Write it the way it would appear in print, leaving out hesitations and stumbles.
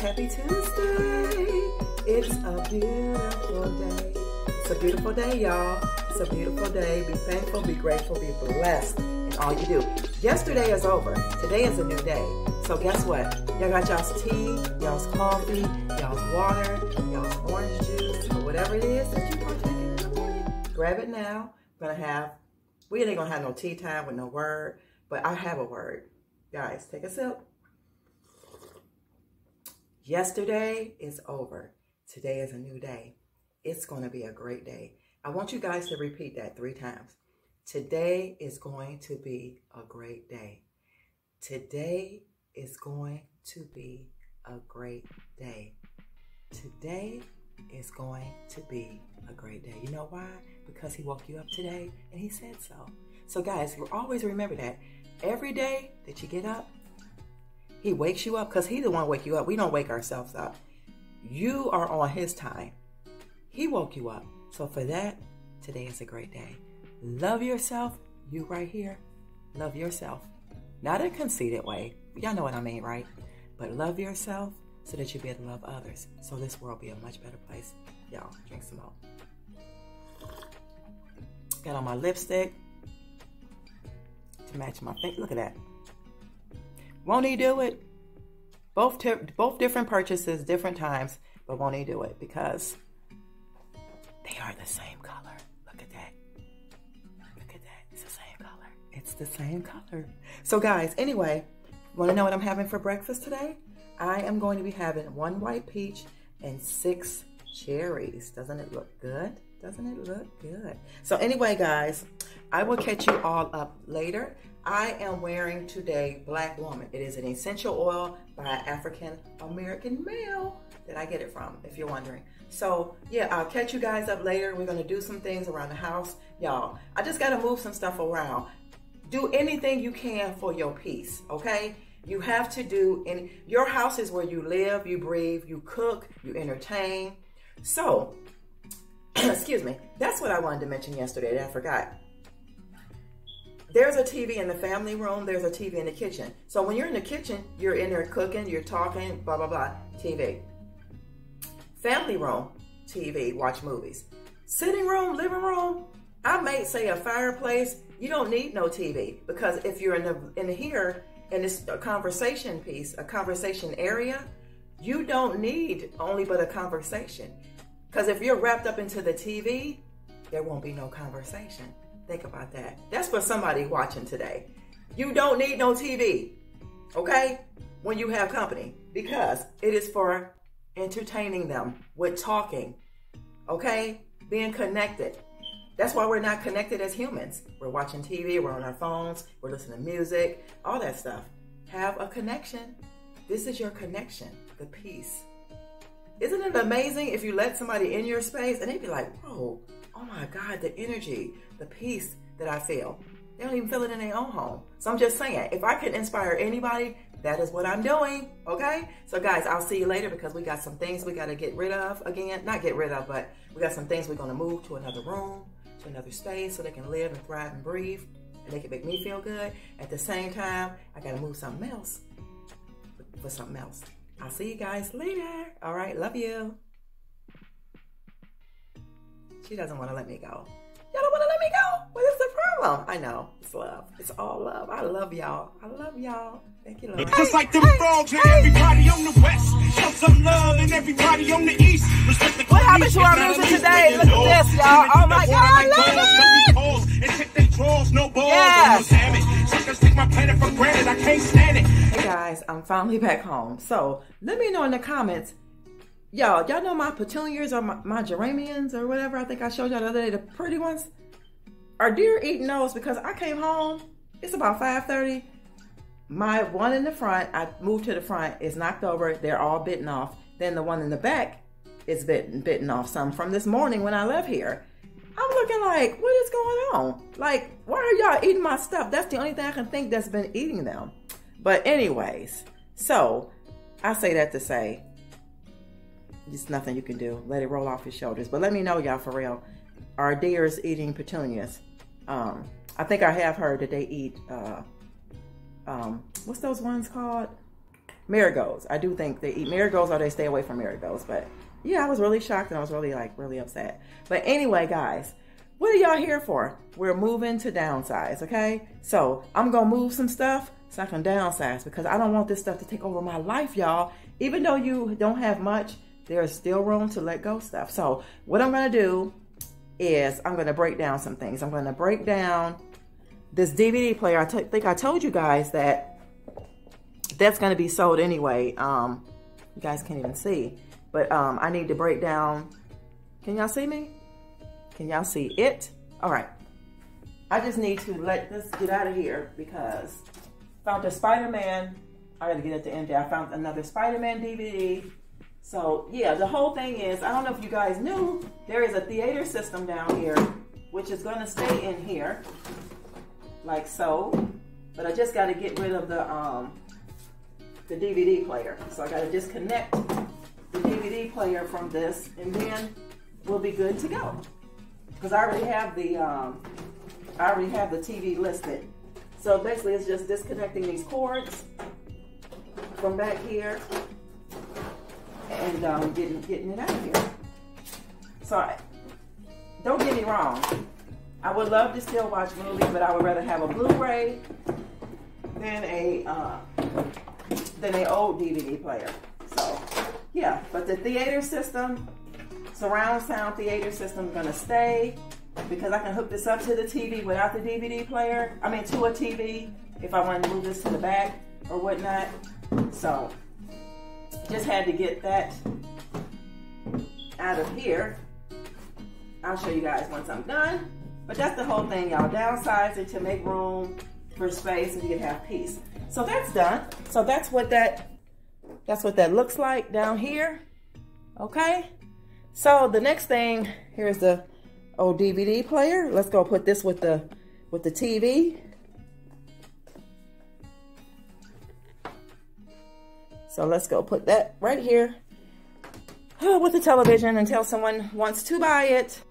happy Tuesday. It's a beautiful day. It's a beautiful day, y'all. It's a beautiful day. Be thankful, be grateful, be blessed in all you do. Yesterday is over. Today is a new day. So guess what? Y'all got y'all's tea, y'all's coffee, y'all's water, y'all's orange juice, or whatever it is that you partake in the morning. Grab it now. We ain't gonna have no tea time with no word, but I have a word. Guys, take a sip. Yesterday is over. Today is a new day. It's going to be a great day. I want you guys to repeat that 3 times. Today is going to be a great day. Today is going to be a great day. Today is going to be a great day. You know why? Because he woke you up today and he said so. So guys, always remember that. Every day that you get up, he wakes you up because he's the one wake you up. We don't wake ourselves up. You are on his time. He woke you up. So for that, today is a great day. Love yourself. You right here. Love yourself. Not in a conceited way. Y'all know what I mean, right? But love yourself so that you'll be able to love others. So this world will be a much better place. Y'all, drink some more. Got on my lipstick to match my face. Look at that. Won't he do it? Both different purchases, different times, but won't he do it? Because they are the same color. Look at that. Look at that. It's the same color. It's the same color. So guys, anyway, want to know what I'm having for breakfast today? I am going to be having 1 white peach and 6 cherries. Doesn't it look good? Doesn't it look good? So anyway, guys, I will catch you all up later. I am wearing today Black Woman. It is an essential oil by an African-American male that I get it from, if you're wondering. So yeah, I'll catch you guys up later. We're gonna do some things around the house. Y'all, I just gotta move some stuff around. Do anything you can for your peace, okay? You have to do, and your house is where you live, you breathe, you cook, you entertain. So, excuse me, that's what I wanted to mention yesterday that I forgot. There's a TV in the family room, there's a TV in the kitchen. So when you're in the kitchen, you're in there cooking, you're talking, blah, blah, blah, TV. Family room, TV, watch movies. Sitting room, living room, I may say a fireplace, you don't need no TV. Because if you're in this conversation piece, a conversation area, you don't need only but a conversation. Because if you're wrapped up into the TV, there won't be no conversation. Think about that. That's for somebody watching today. You don't need no TV, okay, when you have company, because it is for entertaining them with talking, okay, being connected. That's why we're not connected as humans. We're watching TV, we're on our phones, we're listening to music, all that stuff. Have a connection. This is your connection, the peace. Isn't it amazing if you let somebody in your space and they'd be like, whoa, oh my God, the energy, the peace that I feel. They don't even feel it in their own home. So I'm just saying, if I can inspire anybody, that is what I'm doing, okay? So guys, I'll see you later because we got some things we got to get rid of again. Not get rid of, but we got some things we're going to move to another room, to another space so they can live and thrive and breathe and they can make me feel good. At the same time, I got to move something else for something else. I'll see you guys later. All right, love you. She doesn't want to let me go. Y'all don't want to let me go? What is the problem? I know. It's love. It's all love. I love y'all. I love y'all. Thank you, Lord. Just like them frogs and everybody on the west. Show some love and everybody on the east. What happened to our music today? Look at this, y'all. Oh my God, I love it. Yes. Hey guys, I'm finally back home. So let me know in the comments. Y'all know my petunias or my geraniums or whatever I think I showed y'all the other day, the pretty ones? Are deer eating those? Because I came home, it's about 5:30. My one in the front, I moved to the front, is knocked over. They're all bitten off. Then the one in the back is bitten off some from this morning when I left here. I'm looking like, what is going on? Like, why are y'all eating my stuff? That's the only thing I can think that's been eating them. But anyways, so I say that to say, there's nothing you can do. Let it roll off your shoulders. But let me know, y'all, for real. Are deers eating petunias? I think I have heard that they eat, what's those ones called? marigolds. I do think they eat marigolds or they stay away from marigolds. But yeah, I was really shocked and I was really upset. But anyway, guys, what are y'all here for? We're moving to downsize, okay? So I'm gonna move some stuff so I can downsize because I don't want this stuff to take over my life, y'all. Even though you don't have much, there's still room to let go stuff. So what I'm gonna do is I'm gonna break down some things. I'm gonna break down this DVD player. I think I told you guys that that's gonna be sold anyway. You guys can't even see, but I need to break down. Can y'all see me? Can y'all see it? All right. I just need to let this get out of here because I found a Spider-Man. I gotta get at the end there. I found another Spider-Man DVD. So yeah, the whole thing is, I don't know if you guys knew, there is a theater system down here, which is gonna stay in here, like so. But I just gotta get rid of the DVD player. So I gotta disconnect the DVD player from this, and then we'll be good to go. Because I already have the TV listed. So basically it's just disconnecting these cords from back here and getting it out of here. So don't get me wrong, I would love to still watch movies, but I would rather have a Blu-ray than a old DVD player. So yeah, but the theater system, surround sound theater system, is gonna stay because I can hook this up to the TV without the DVD player. I mean, to a TV if I want to move this to the back or whatnot. So just had to get that out of here. I'll show you guys once I'm done. But that's the whole thing, y'all. Downsizing to make room for space and you can have peace. So that's done. So that's what that looks like down here. Okay. So the next thing, here's the old DVD player. Let's go put this with the TV. So let's go put that right here with the television until someone wants to buy it.